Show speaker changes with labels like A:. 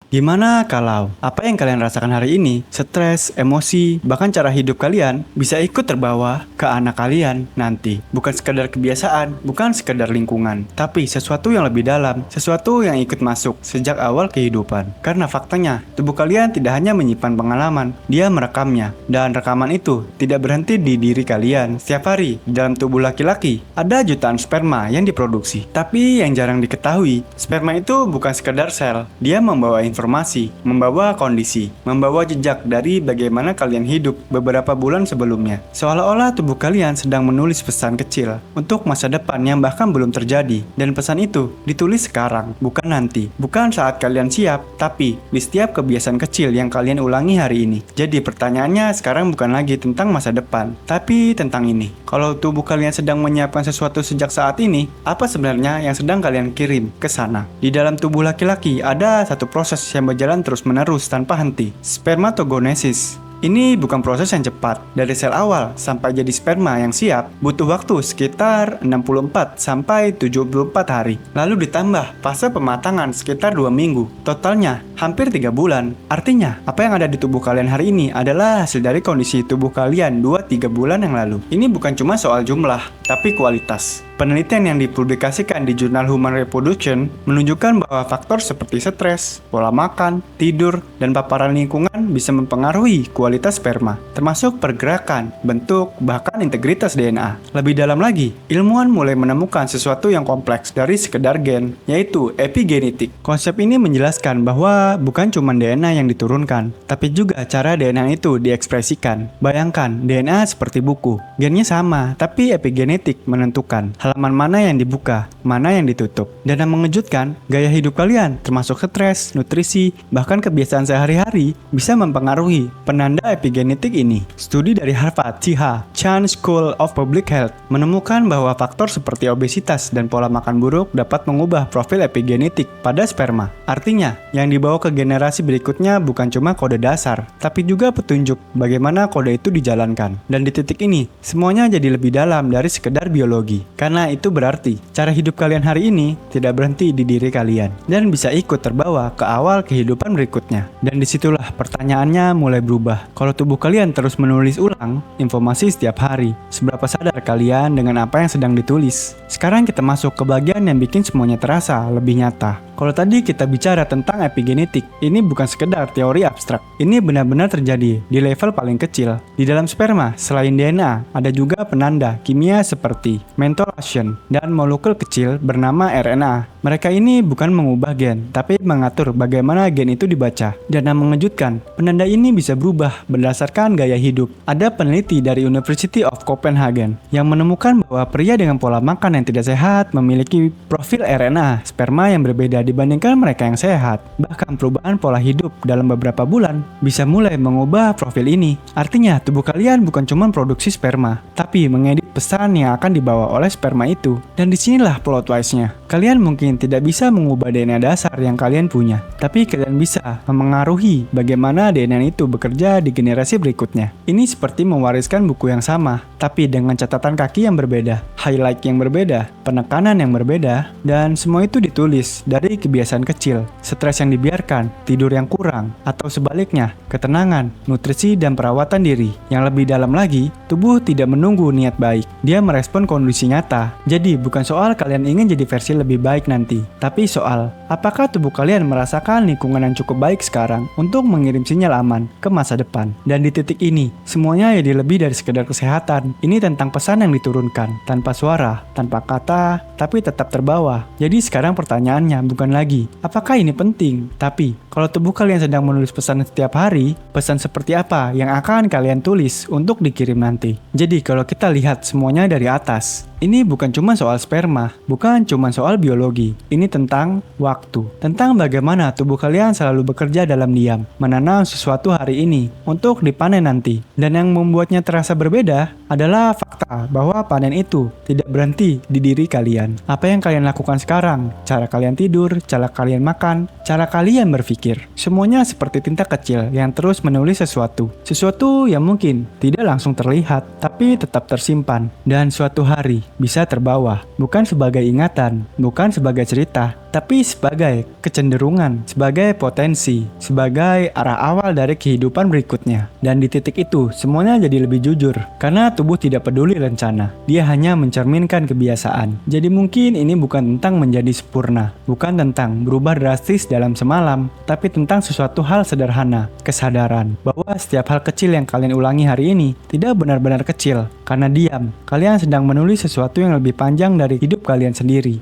A: Gimana kalau apa yang kalian rasakan hari ini, stres, emosi, bahkan cara hidup kalian bisa ikut terbawa ke anak kalian nanti? Bukan sekedar kebiasaan, bukan sekedar lingkungan, tapi sesuatu yang lebih dalam, sesuatu yang ikut masuk sejak awal kehidupan. Karena faktanya, tubuh kalian tidak hanya menyimpan pengalaman, dia merekamnya. Dan rekaman itu tidak berhenti di diri kalian. Setiap hari, di dalam tubuh laki-laki, ada jutaan sperma yang diproduksi. Tapi yang jarang diketahui, sperma itu bukan sekedar sel, dia membawa informasi, membawa kondisi, membawa jejak dari bagaimana kalian hidup beberapa bulan sebelumnya. Seolah-olah tubuh kalian sedang menulis pesan kecil untuk masa depan yang bahkan belum terjadi. Dan pesan itu ditulis sekarang, bukan nanti. Bukan saat kalian siap, tapi di setiap kebiasaan kecil yang kalian ulangi hari ini. Jadi pertanyaannya sekarang bukan lagi tentang masa depan, tapi tentang ini. Kalau tubuh kalian sedang menyiapkan sesuatu sejak saat ini, apa sebenarnya yang sedang kalian kirim ke sana? Di dalam tubuh laki-laki ada satu proses yang berjalan terus-menerus tanpa henti, spermatogenesis. Ini bukan proses yang cepat. Dari sel awal sampai jadi sperma yang siap, butuh waktu sekitar 64 sampai 74 hari. Lalu ditambah fase pematangan sekitar 2 minggu. Totalnya hampir 3 bulan. Artinya, apa yang ada di tubuh kalian hari ini adalah hasil dari kondisi tubuh kalian 2-3 bulan yang lalu. Ini bukan cuma soal jumlah, tapi kualitas. Penelitian yang dipublikasikan di jurnal Human Reproduction menunjukkan bahwa faktor seperti stres, pola makan, tidur, dan paparan lingkungan bisa mempengaruhi kualitas sperma, termasuk pergerakan, bentuk, bahkan integritas DNA. Lebih dalam lagi, ilmuwan mulai menemukan sesuatu yang kompleks dari sekedar gen, yaitu epigenetik. Konsep ini menjelaskan bahwa bukan cuma DNA yang diturunkan, tapi juga cara DNA itu diekspresikan. Bayangkan, DNA seperti buku, gennya sama, tapi epigenetik menentukan halaman mana yang dibuka, mana yang ditutup. Dan yang mengejutkan, gaya hidup kalian, termasuk stres, nutrisi, bahkan kebiasaan sehari-hari, bisa mempengaruhi penanda epigenetik ini. Studi dari Harvard Chan School of Public Health menemukan bahwa faktor seperti obesitas dan pola makan buruk dapat mengubah profil epigenetik pada sperma. Artinya, yang dibawa ke generasi berikutnya bukan cuma kode dasar, tapi juga petunjuk bagaimana kode itu dijalankan. Dan di titik ini, semuanya jadi lebih dalam dari sekedar biologi. Karena itu berarti, cara hidup kalian hari ini tidak berhenti di diri kalian, dan bisa ikut terbawa ke awal kehidupan berikutnya. Dan disitulah pertanyaannya mulai berubah. Kalau tubuh kalian terus menulis ulang informasi setiap hari, seberapa sadar kalian dengan apa yang sedang ditulis? Sekarang kita masuk ke bagian yang bikin semuanya terasa lebih nyata. Kalau tadi kita bicara tentang epigenetik, ini bukan sekedar teori abstrak. Ini benar-benar terjadi di level paling kecil. Di dalam sperma, selain DNA, ada juga penanda kimia seperti methylation dan molekul kecil bernama RNA. Mereka ini bukan mengubah gen, tapi mengatur bagaimana gen itu dibaca. Dan yang mengejutkan, penanda ini bisa berubah berdasarkan gaya hidup. Ada peneliti dari University of Copenhagen yang menemukan bahwa pria dengan pola makan yang tidak sehat memiliki profil RNA sperma yang berbeda dibandingkan mereka yang sehat. Bahkan perubahan pola hidup dalam beberapa bulan bisa mulai mengubah profil ini. Artinya, tubuh kalian bukan cuma produksi sperma, tapi mengedit pesan yang akan dibawa oleh sperma itu. Dan disinilah plot twist-nya. Kalian mungkin tidak bisa mengubah DNA dasar yang kalian punya, tapi kalian bisa memengaruhi bagaimana DNA itu bekerja di generasi berikutnya. Ini seperti mewariskan buku yang sama, tapi dengan catatan kaki yang berbeda, highlight yang berbeda, penekanan yang berbeda, dan semua itu ditulis dari kebiasaan kecil, stres yang dibiarkan, tidur yang kurang, atau sebaliknya, ketenangan, nutrisi, dan perawatan diri. Yang lebih dalam lagi, tubuh tidak menunggu niat baik, dia merespon kondisi nyata. Jadi bukan soal kalian ingin jadi versi lebih baik nanti, tapi soal apakah tubuh kalian merasakan lingkungan yang cukup baik sekarang untuk mengirim sinyal aman ke masa depan. Dan di titik ini, semuanya jadi lebih dari sekedar kesehatan. Ini tentang pesan yang diturunkan, tanpa suara, tanpa kata, tapi tetap terbawa. Jadi sekarang pertanyaannya bukan lagi, apakah ini penting? Tapi, kalau tubuh kalian sedang menulis pesan setiap hari, pesan seperti apa yang akan kalian tulis untuk dikirim nanti? Jadi kalau kita lihat semuanya dari atas, ini bukan cuma soal sperma, bukan cuma soal biologi. Ini tentang waktu, tentang bagaimana tubuh kalian selalu bekerja dalam diam, menanam sesuatu hari ini untuk dipanen nanti. Dan yang membuatnya terasa berbeda adalah fakta bahwa panen itu tidak berhenti di diri kalian. Apa yang kalian lakukan sekarang, cara kalian tidur, cara kalian makan, cara kalian berpikir, berpikir. Semuanya seperti tinta kecil yang terus menulis sesuatu. Sesuatu yang mungkin tidak langsung terlihat, tapi tetap tersimpan. Dan suatu hari bisa terbawa. Bukan sebagai ingatan, bukan sebagai cerita, tapi sebagai kecenderungan, sebagai potensi, sebagai arah awal dari kehidupan berikutnya. Dan di titik itu, semuanya jadi lebih jujur. Karena tubuh tidak peduli rencana. Dia hanya mencerminkan kebiasaan. Jadi mungkin ini bukan tentang menjadi sempurna. Bukan tentang berubah drastis dalam semalam. Tapi tentang sesuatu hal sederhana. Kesadaran bahwa setiap hal kecil yang kalian ulangi hari ini tidak benar-benar kecil. Karena diam, kalian sedang menulis sesuatu yang lebih panjang dari hidup kalian sendiri.